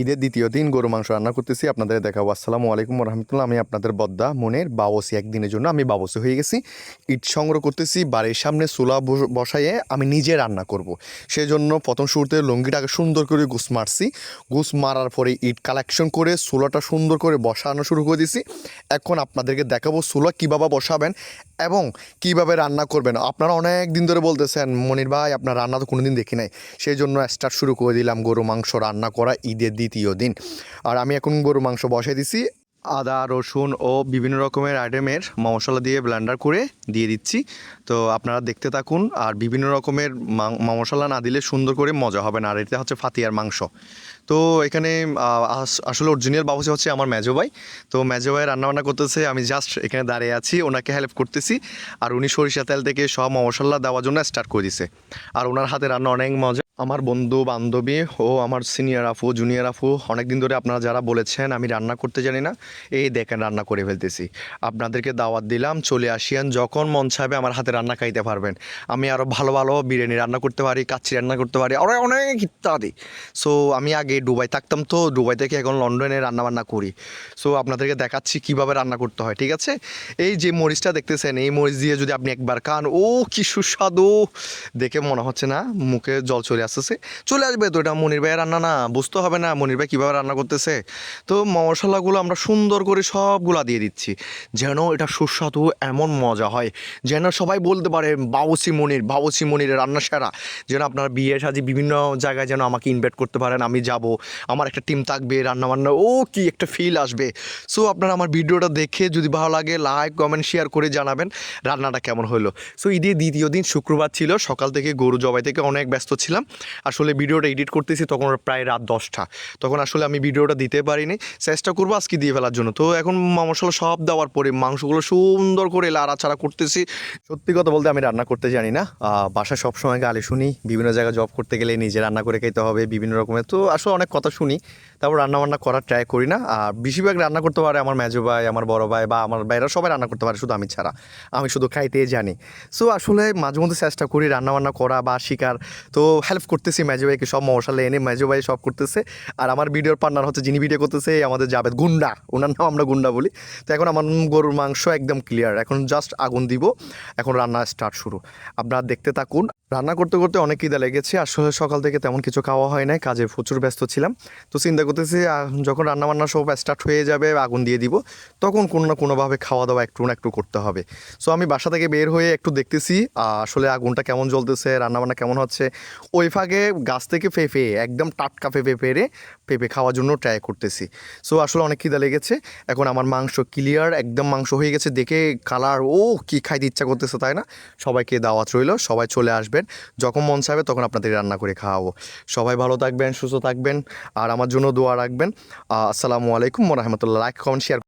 ঈদের দ্বিতীয় দিন গরু মাংস রান্না করতেছি, আপনাদের দেখাবো। আসসালামু আলাইকুম রহমতুল্লাহ। আমি আপনাদের বদ্দা মনের বাবসি, একদিনের জন্য আমি বাবসি হয়ে গেছি। ইট সংগ্রহ করতেছি, বাড়ির সামনে চুলা বসাইয়ে আমি নিজে রান্না করব। সেই জন্য প্রথম শুরুতে লুঙ্গিটাকে সুন্দর করে গুছ মারছি। গুছ মারার পরে ইট কালেকশন করে চুলাটা সুন্দর করে বসানো শুরু করে দিছি। এখন আপনাদেরকে দেখাবো চুলা কীভাবে বসাবেন এবং কীভাবে রান্না করবেন। আপনারা অনেক দিন ধরে বলতেছেন মনির ভাই আপনার রান্না তো কোনো দিন দেখি নাই, সেই জন্য স্টার্ট শুরু করে দিলাম গরু মাংস রান্না করা ঈদের দ্বিতীয় দিন। আর আমি এখন গরু মাংস বসাই দিছি, আদা রসুন ও বিভিন্ন রকমের আইটেমের মশলা দিয়ে ব্লেন্ডার করে দিয়ে দিচ্ছি। তো আপনারা দেখতে থাকুন। আর বিভিন্ন রকমের মশলা না দিলে সুন্দর করে মজা হবে না। আর এটা হচ্ছে ফাতিয়ার মাংস। তো এখানে আসলে অরিজিনাল বাবুসি হচ্ছে আমার মেজো ভাই। তো মেজো ভাই রান্নাবান্না করতেছে, আমি জাস্ট এখানে দাঁড়িয়ে আছি, ওনাকে হেল্প করতেছি। আর উনি সরিষা তেল থেকে সব মশলা দেওয়ার জন্য স্টার্ট করে দিছে। আর ওনার হাতে রান্না অনেক মজা। আমার বন্ধু বান্ধবী ও আমার সিনিয়র আফু জুনিয়র আফু অনেক দিন ধরে আপনারা যারা বলেছেন আমি রান্না করতে জানি না, এই দেখেন রান্না করে ফেলতেছি। আপনাদেরকে দাওয়াত দিলাম, চলে আসিয়ান, যখন মন চাইবে আমার হাতে রান্না খাইতে পারবেন। আমি আরও ভালো ভালো বিরিয়ানি রান্না করতে পারি, কাচ্চি রান্না করতে পারি, আরও অনেক ইত্যাদি। সো আমি আগে দুবাই থাকতাম, তো দুবাই থেকে এখন লন্ডনে রান্নাবান্না করি। সো আপনাদেরকে দেখাচ্ছি কীভাবে রান্না করতে হয়, ঠিক আছে? এই যে মরিচটা দেখতেছেন, এই মরিচ দিয়ে যদি আপনি একবার খান, ও কি সুস্বাদু! দেখে মনে হচ্ছে না, মুখে জল চলে আসতেছে, চলে আসবে। তো এটা মনির ভাইয়ের রান্না না, বুঝতে হবে না মনির ভাই কীভাবে রান্না করতেছে। তো মশলাগুলো আমরা সুন্দর করে সবগুলা দিয়ে দিচ্ছি, যেন এটা সুস্বাদু এমন মজা হয়, যেন সবাই বলতে পারে বাবুসি মনিরের রান্না সেরা। যেন আপনার বিয়ে সাজি বিভিন্ন জায়গায় যেন আমাকে ইনভাইট করতে পারেন, আমি যাব, আমার একটা টিম থাকবে, রান্নাবান্না ও কি একটা ফিল আসবে। সো আপনারা আমার ভিডিওটা দেখে যদি ভালো লাগে লাইক কমেন্ট শেয়ার করে জানাবেন রান্নাটা কেমন হলো। সো ঈদের দ্বিতীয় দিন শুক্রবার ছিল, সকাল থেকে গরু জবাই থেকে অনেক ব্যস্ত ছিলাম। আসলে ভিডিওটা এডিট করতেছি তখন প্রায় রাত 10টা, তখন আসলে আমি ভিডিওটা দিতে পারিনি। চেষ্টা করবো আজকে দিয়ে ফেলার জন্য। তো এখন মশলা সব দেওয়ার পরে মাংসগুলো সুন্দর করে লাড়াচাড়া করতেছি। সত্যি কথা বলতে আমি রান্না করতে জানি না, বাসায় সবসময় গালি শুনি, বিভিন্ন জায়গায় জব করতে গেলে নিজে রান্না করে খেতে হবে বিভিন্ন রকমের, তো আসলে অনেক কথা শুনি, তারপর রান্নাবান্না করার ট্রাই করি না। আর বেশিরভাগ রান্না করতে পারে আমার মেজো ভাই, আমার বড় ভাই বা আমার ভাইরা, সবাই রান্না করতে পারে, শুধু আমি ছাড়া। আমি শুধু খাইতেই জানি। সো আসলে মাঝে মধ্যে চেষ্টা করি রান্নাবান্না করা বা শিকার। তো হেল্প করতেছি মেজো ভাইকে, সব মশলা এনে মেজো ভাই সব করতেছে। আর আমার ভিডিওর পার্টনার হচ্ছে, যিনি ভিডিও করতেছে আমাদের জাবেদ গুন্ডা, ওনার নাম আমরা গুন্ডা বলি। তো এখন আমার গরুর মাংস একদম ক্লিয়ার, এখন জাস্ট আগুন দিব, এখন রান্না স্টার্ট শুরু। আপনারা দেখতে থাকুন। রান্না করতে করতে অনেক খিদে লেগেছে, আসলে সকাল থেকে তেমন কিছু খাওয়া হয় নাই, কাজে প্রচুর ব্যস্ত ছিলাম। তো চিন্তা করতেছি যখন রান্নাবান্না সব স্টার্ট হয়ে যাবে, আগুন দিয়ে দিব, তখন কোনো না কোনোভাবে খাওয়া দাওয়া একটু না একটু করতে হবে। সো আমি বাসা থেকে বের হয়ে একটু দেখতেছি আসলে আগুনটা কেমন জ্বলতেছে, রান্নাবান্না কেমন হচ্ছে। ওই ফাঁকে গাছ থেকে পেঁপে, একদম টাটকা পেঁপে পেরে পেঁপে খাওয়ার জন্য ট্রাই করতেছি। সো আসলে অনেক খিদে লেগেছে। এখন আমার মাংস ক্লিয়ার, একদম মাংস হয়ে গেছে, দেখে কালার ও কি খাইতে ইচ্ছা করতেছে, তাই না? সবাইকে দাওয়াত রইল, সবাই চলে আসবেন, যখন মন চাইবে তখন আপনাদের রান্না করে খাওয়াবো। সবাই ভালো থাকবেন, সুস্থ থাকবেন, আর আমার জন্য দোয়া রাখবেন। আসসালামু আলাইকুম ওয়া রাহমাতুল্লাহ। Like comment share